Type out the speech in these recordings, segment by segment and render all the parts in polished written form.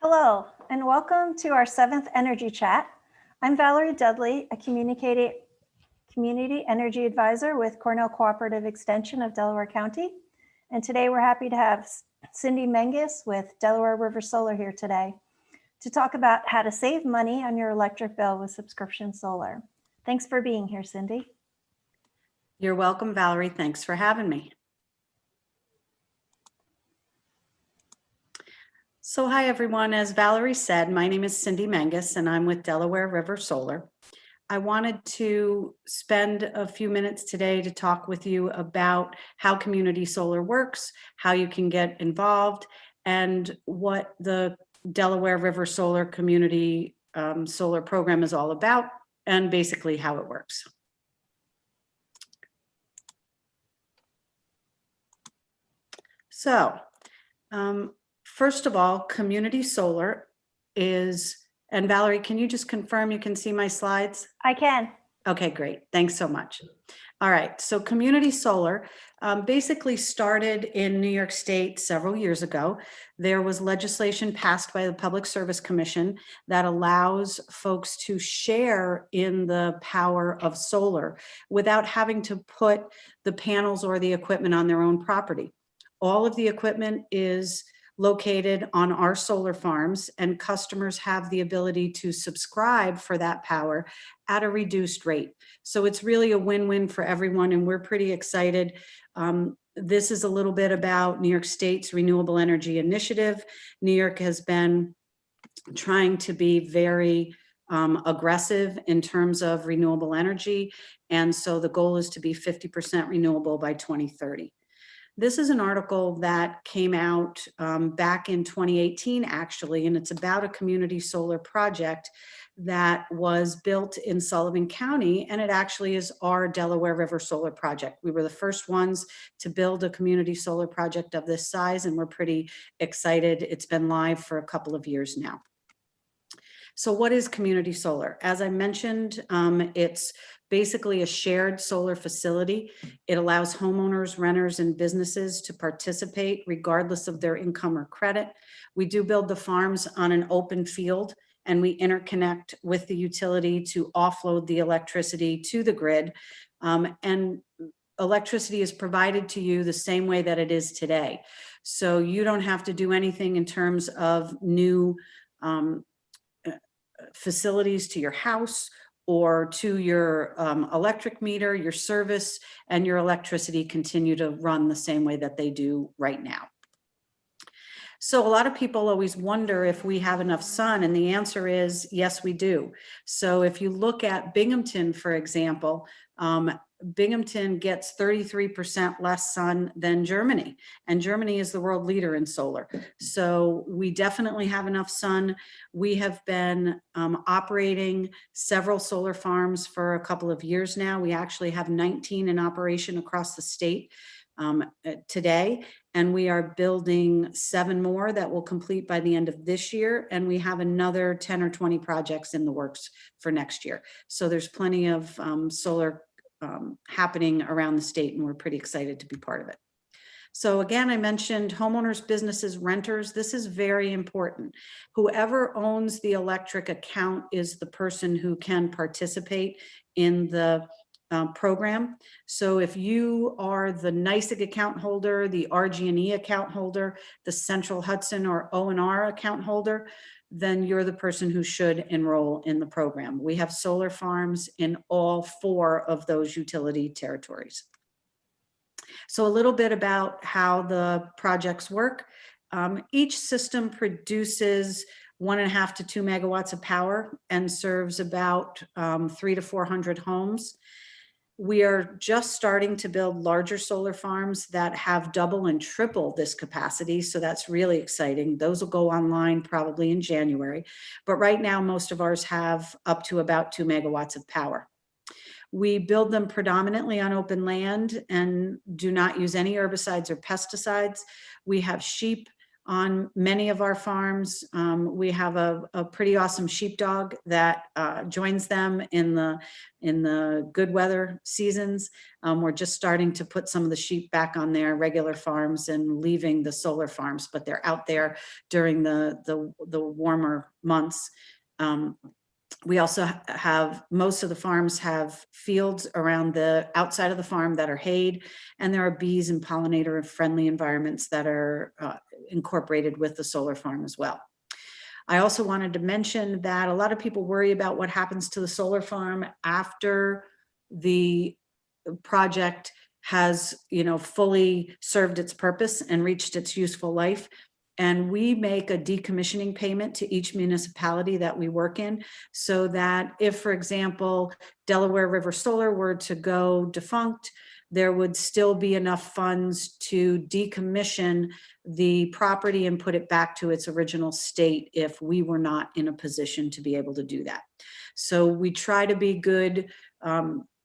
Hello, and welcome to our 7th Energy Chat. I'm Valerie Dudley, a Community Energy Advisor with Cornell Cooperative Extension of Delaware County. And today we're happy to have Cindy Menges with Delaware River Solar here today to talk about how to save money on your electric bill with subscription solar. Thanks for being here, Cindy. You're welcome, Valerie. Thanks for having me. So hi, everyone. As Valerie said, my name is Cindy Menges, and I'm with Delaware River Solar. I wanted to spend a few minutes today to talk with you about how community solar works, how you can get involved, and what the Delaware River Solar Community Solar Program is all about, and basically how it works. So, first of all, community solar is, and Valerie, can you just confirm you can see my slides? I can. Okay, great. Thanks so much. All right, so community solar basically started in New York State several years ago. There was legislation passed by the Public Service Commission that allows folks to share in the power of solar without having to put the panels or the equipment on their own property. All of the equipment is located on our solar farms, and customers have the ability to subscribe for that power at a reduced rate. So it's really a win-win for everyone, and we're pretty excited. This is a little bit about New York State's Renewable Energy Initiative. New York has been trying to be very aggressive in terms of renewable energy, and so the goal is to be 50% renewable by 2030. This is an article that came out back in 2018, actually, and it's about a community solar project that was built in Sullivan County, and it actually is our Delaware River Solar project. We were the first ones to build a community solar project of this size, and we're pretty excited. It's been live for a couple of years now. So what is community solar? As I mentioned, it's basically a shared solar facility. It allows homeowners, renters, and businesses to participate regardless of their income or credit. We do build the farms on an open field, and we interconnect with the utility to offload the electricity to the grid. And electricity is provided to you the same way that it is today. So you don't have to do anything in terms of new facilities to your house or to your electric meter, your service, and your electricity continue to run the same way that they do right now. So a lot of people always wonder if we have enough sun, and the answer is yes, we do. So if you look at Binghamton, for example, Binghamton gets 33% less sun than Germany, and Germany is the world leader in solar. So we definitely have enough sun. We have been operating several solar farms for a couple of years now. We actually have 19 in operation across the state today, and we are building 7 more that will complete by the end of this year, and we have another 10 or 20 projects in the works for next year. So there's plenty of solar happening around the state, and we're pretty excited to be part of it. So again, I mentioned homeowners, businesses, renters. This is very important. Whoever owns the electric account is the person who can participate in the program. So if you are the NYSEG account holder, the RG&E account holder, the Central Hudson or O&R account holder, then you're the person who should enroll in the program. We have solar farms in all 4 of those utility territories. So a little bit about how the projects work. Each system produces 1.5 to 2 megawatts of power and serves about 300 to 400 homes. We are just starting to build larger solar farms that have double and triple this capacity. So that's really exciting. Those will go online probably in January. But right now, most of ours have up to about 2 megawatts of power. We build them predominantly on open land and do not use any herbicides or pesticides. We have sheep on many of our farms. We have a pretty awesome sheepdog that joins them in the good weather seasons. We're just starting to put some of the sheep back on their regular farms and leaving the solar farms, but they're out there during the warmer months. We also have, most of the farms have fields around the outside of the farm that are hayed, and there are bees and pollinator friendly environments that are incorporated with the solar farm as well. I also wanted to mention that a lot of people worry about what happens to the solar farm after the project has, fully served its purpose and reached its useful life. And we make a decommissioning payment to each municipality that we work in, so that if, for example, Delaware River Solar were to go defunct, there would still be enough funds to decommission the property and put it back to its original state if we were not in a position to be able to do that. So we try to be good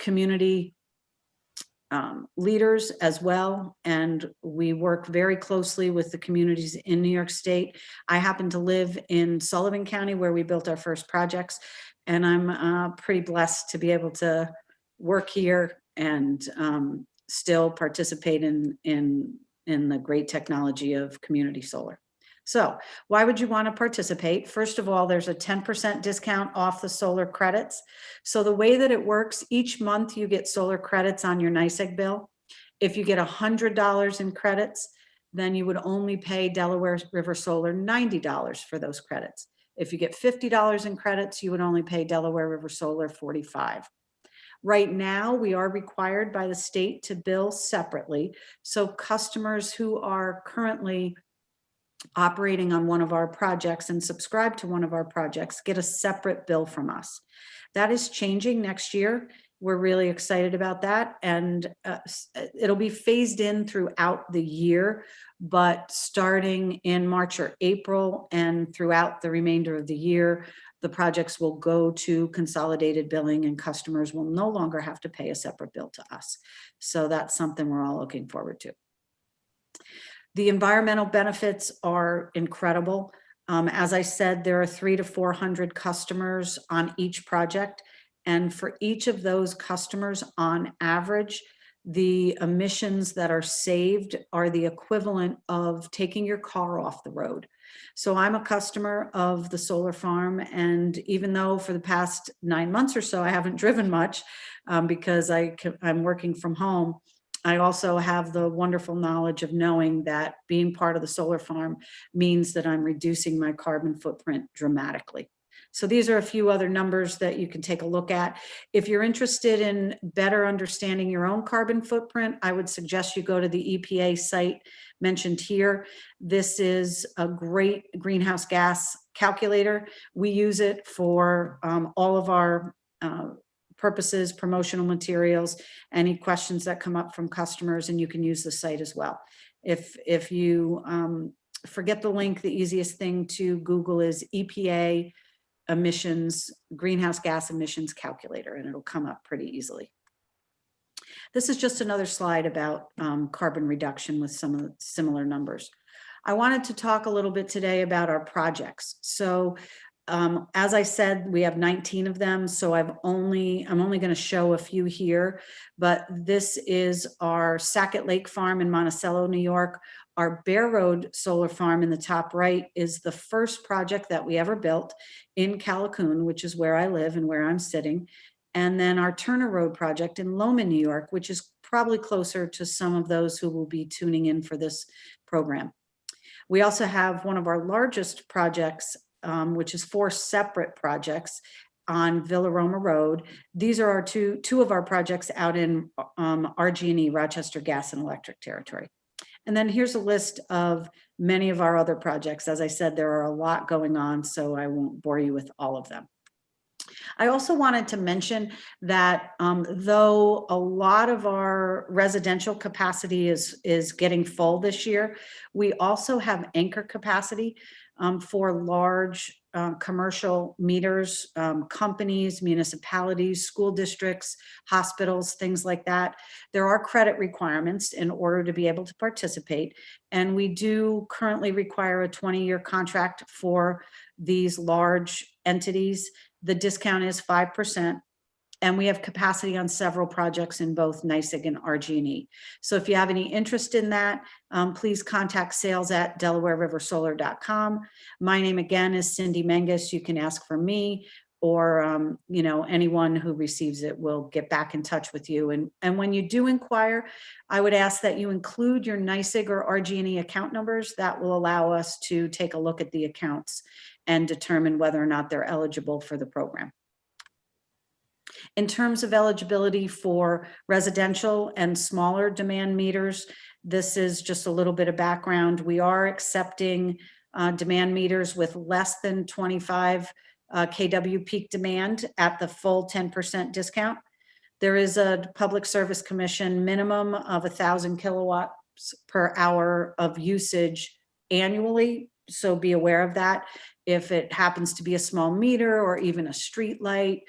community leaders as well, and we work very closely with the communities in New York State. I happen to live in Sullivan County, where we built our first projects, and I'm pretty blessed to be able to work here and still participate in the great technology of community solar. So why would you want to participate? First of all, there's a 10% discount off the solar credits. So the way that it works, each month you get solar credits on your NYSEG bill. If you get $100 in credits, then you would only pay Delaware River Solar $90 for those credits. If you get $50 in credits, you would only pay Delaware River Solar $45. Right now, we are required by the state to bill separately. So customers who are currently operating on one of our projects and subscribe to one of our projects get a separate bill from us. That is changing next year. We're really excited about that, and it'll be phased in throughout the year, but starting in March or April and throughout the remainder of the year, the projects will go to consolidated billing and customers will no longer have to pay a separate bill to us. So that's something we're all looking forward to. The environmental benefits are incredible. As I said, there are 300 to 400 customers on each project. And for each of those customers, on average, the emissions that are saved are the equivalent of taking your car off the road. So I'm a customer of the solar farm. And even though for the past 9 months or so, I haven't driven much because I'm working from home, I also have the wonderful knowledge of knowing that being part of the solar farm means that I'm reducing my carbon footprint dramatically. So these are a few other numbers that you can take a look at. If you're interested in better understanding your own carbon footprint, I would suggest you go to the EPA site mentioned here. This is a great greenhouse gas calculator. We use it for all of our purposes, promotional materials, any questions that come up from customers, and you can use the site as well. If you forget the link, the easiest thing to Google is EPA emissions, greenhouse gas emissions calculator, and it'll come up pretty easily. This is just another slide about carbon reduction with some of the similar numbers. I wanted to talk a little bit today about our projects. So as I said, we have 19 of them, so I'm only going to show a few here, but this is our Sackett Lake Farm in Monticello, New York. Our Bear Road Solar Farm in the top right is the first project that we ever built in Callicoon, which is where I live and where I'm sitting. And then our Turner Road project in Loma, New York, which is probably closer to some of those who will be tuning in for this program. We also have one of our largest projects, which is 4 separate projects on Villa Roma Road. These are our two of our projects out in RG&E, Rochester Gas and Electric Territory. And then here's a list of many of our other projects. As I said, there are a lot going on, so I won't bore you with all of them. I also wanted to mention that though a lot of our residential capacity is getting full this year, we also have anchor capacity. for large commercial meters, companies, municipalities, school districts, hospitals, things like that. There are credit requirements in order to be able to participate. And we do currently require a 20-year contract for these large entities. The discount is 5%. And we have capacity on several projects in both NYSEG and RG&E. So if you have any interest in that, please contact sales@DelawareRiverSolar.com. My name again is Cindy Menges. You can ask for me, or anyone who receives it will get back in touch with you. And when you do inquire, I would ask that you include your NYSEG or RG&E account numbers. That will allow us to take a look at the accounts and determine whether or not they're eligible for the program. In terms of eligibility for residential and smaller demand meters, this is just a little bit of background. We are accepting demand meters with less than 25 kW peak demand at the full 10% discount. There is a Public Service Commission minimum of 1,000 kilowatts per hour of usage annually, so be aware of that. If it happens to be a small meter or even a street light,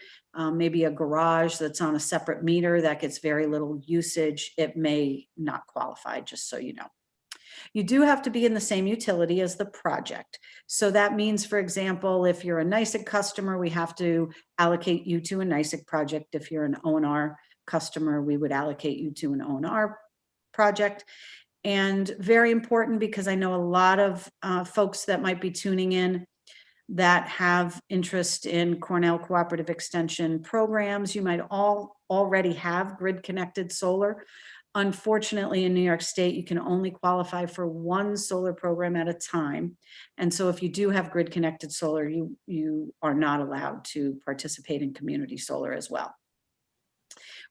maybe a garage that's on a separate meter that gets very little usage, it may not qualify, just so you know. You do have to be in the same utility as the project. So that means, for example, if you're a NYSEG customer, we have to allocate you to a NYSEG project. If you're an O&R customer, we would allocate you to an O&R project. And very important, because I know a lot of folks that might be tuning in that have interest in Cornell Cooperative Extension programs. You might already have grid connected solar. Unfortunately, in New York State, you can only qualify for one solar program at a time. And so if you do have grid connected solar, you are not allowed to participate in community solar as well.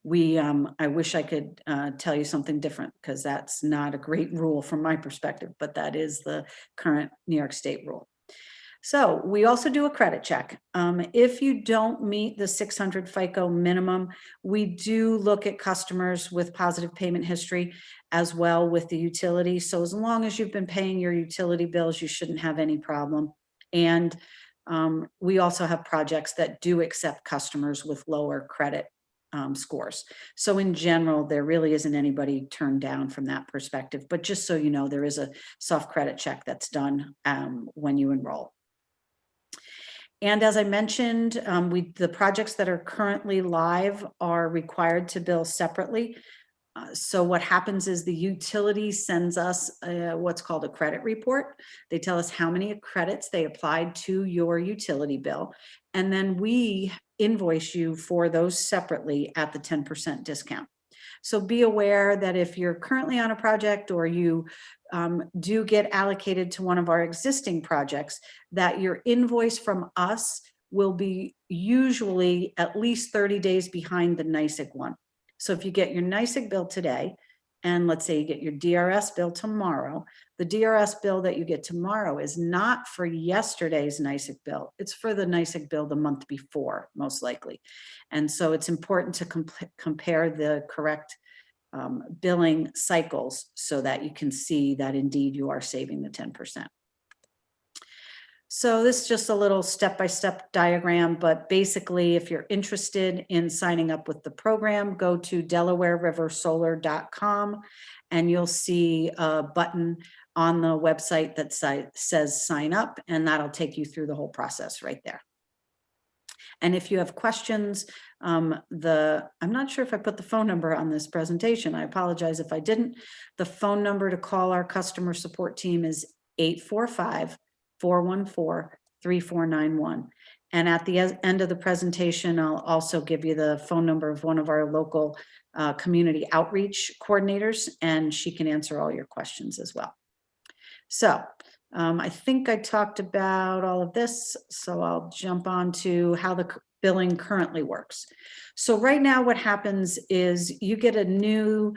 I wish I could tell you something different, because that's not a great rule from my perspective, but that is the current New York State rule. So we also do a credit check. If you don't meet the 600 FICO minimum, we do look at customers with positive payment history as well with the utility. So as long as you've been paying your utility bills, you shouldn't have any problem. And we also have projects that do accept customers with lower credit scores. So in general, there really isn't anybody turned down from that perspective. But just so you know, there is a soft credit check that's done when you enroll. And as I mentioned, the projects that are currently live are required to bill separately. So what happens is the utility sends us what's called a credit report. They tell us how many credits they applied to your utility bill. And then we invoice you for those separately at the 10% discount. So be aware that if you're currently on a project, or you do get allocated to one of our existing projects, that your invoice from us will be usually at least 30 days behind the NYSEG one. So if you get your NYSEG bill today, and let's say you get your DRS bill tomorrow, the DRS bill that you get tomorrow is not for yesterday's NYSEG bill. It's for the NYSEG bill the month before, most likely. And so it's important to compare the correct billing cycles so that you can see that indeed you are saving the 10%. So this is just a little step-by-step diagram, but basically if you're interested in signing up with the program, go to DelawareRiverSolar.com and you'll see a button on the website that says sign up, and that'll take you through the whole process right there. And if you have questions, I'm not sure if I put the phone number on this presentation. I apologize if I didn't. The phone number to call our customer support team is 845-414-3491. And at the end of the presentation, I'll also give you the phone number of one of our local community outreach coordinators, and she can answer all your questions as well. So I think I talked about all of this, so I'll jump on to how the billing currently works. So right now what happens is you get a new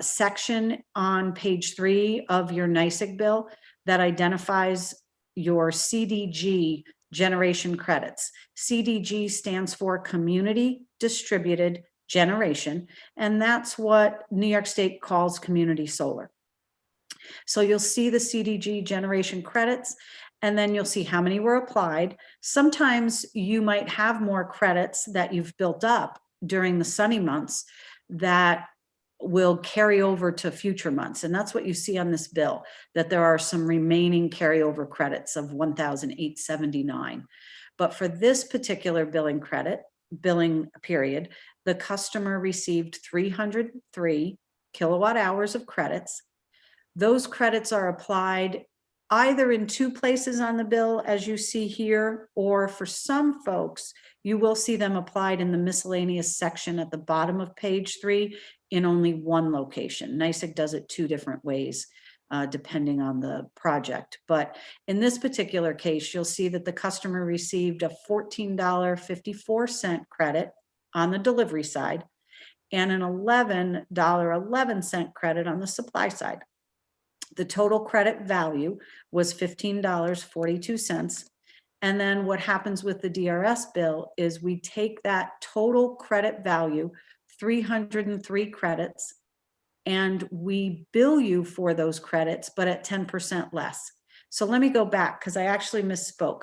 section on page 3 of your NYSEG bill that identifies your CDG generation credits. CDG stands for Community Distributed Generation, and that's what New York State calls community solar. So you'll see the CDG generation credits, and then you'll see how many were applied. Sometimes you might have more credits that you've built up during the sunny months that will carry over to future months. And that's what you see on this bill, that there are some remaining carryover credits of 1,879. But for this particular billing period, the customer received 303 kilowatt hours of credits. Those credits are applied either in 2 places on the bill, as you see here, or for some folks, you will see them applied in the miscellaneous section at the bottom of page 3 in only 1 location. NYSEG does it 2 different ways, depending on the project. But in this particular case, you'll see that the customer received a $14.54 credit on the delivery side and an $11.11 credit on the supply side. The total credit value was $15.42. And then what happens with the DRS bill is we take that total credit value, 303 credits, and we bill you for those credits, but at 10% less. So let me go back because I actually misspoke.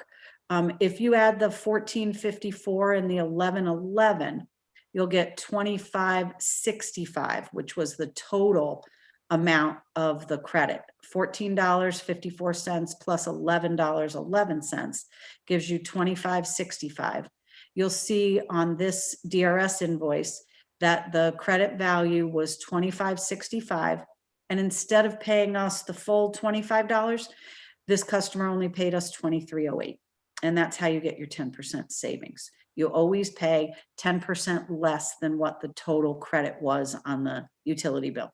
If you add the 1454 and the 1111, you'll get 2565, which was the total amount of the credit. $14.54 plus $11.11 gives you $25.65. You'll see on this DRS invoice that the credit value was $25.65, and instead of paying us the full $25, this customer only paid us $23.08, and that's how you get your 10% savings. You always pay 10% less than what the total credit was on the utility bill.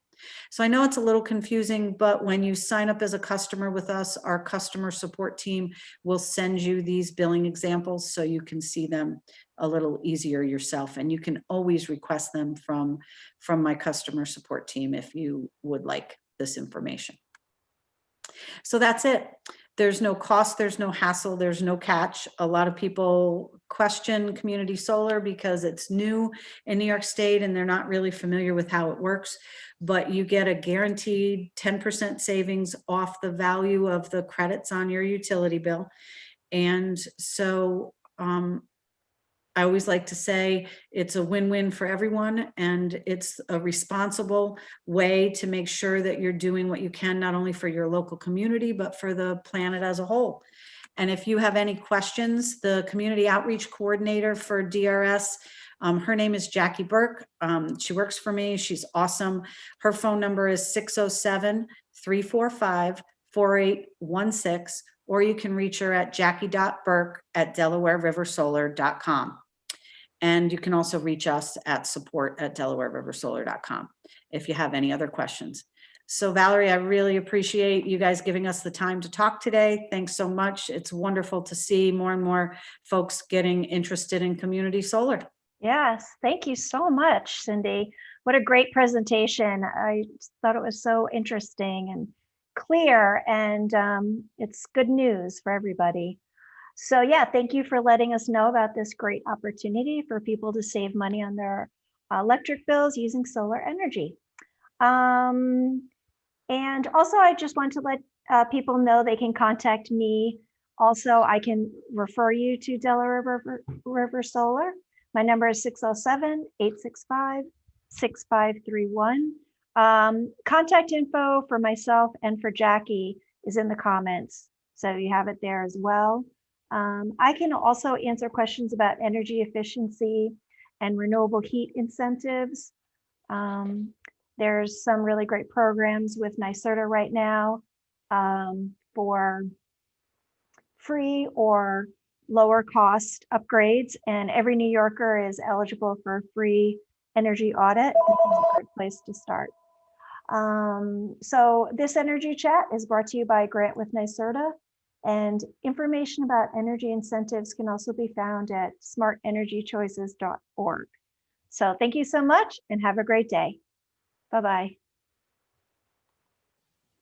So I know it's a little confusing, but when you sign up as a customer with us, our customer support team will send you these billing examples so you can see them a little easier yourself. And you can always request them from my customer support team if you would like this information. So that's it. There's no cost, there's no hassle, there's no catch. A lot of people question community solar because it's new in New York State and they're not really familiar with how it works, but you get a guaranteed 10% savings off the value of the credits on your utility bill. And so I always like to say it's a win-win for everyone, and it's a responsible way to make sure that you're doing what you can, not only for your local community, but for the planet as a whole. And if you have any questions, the community outreach coordinator for DRS, her name is Jackie Burke. She works for me. She's awesome. Her phone number is 607-345-4816, or you can reach her at jackie.burke@DelawareRiverSolar.com. And you can also reach us at support@DelawareRiverSolar.com if you have any other questions. So Valerie, I really appreciate you guys giving us the time to talk today. Thanks so much. It's wonderful to see more and more folks getting interested in community solar. Yes, thank you so much, Cindy. What a great presentation. I thought it was so interesting and clear, and it's good news for everybody. So yeah, thank you for letting us know about this great opportunity for people to save money on their electric bills using solar energy. And also, I just want to let people know they can contact me. Also, I can refer you to Delaware River Solar. My number is 607-865-6531. Contact info for myself and for Jackie is in the comments, so you have it there as well. I can also answer questions about energy efficiency and renewable heat incentives. There's some really great programs with NYSERDA right now for free or lower cost upgrades, and every New Yorker is eligible for a free energy audit. This is a great place to start. So this energy chat is brought to you by a grant with NYSERDA, and information about energy incentives can also be found at smartenergychoices.org. So thank you so much and have a great day. Bye-bye.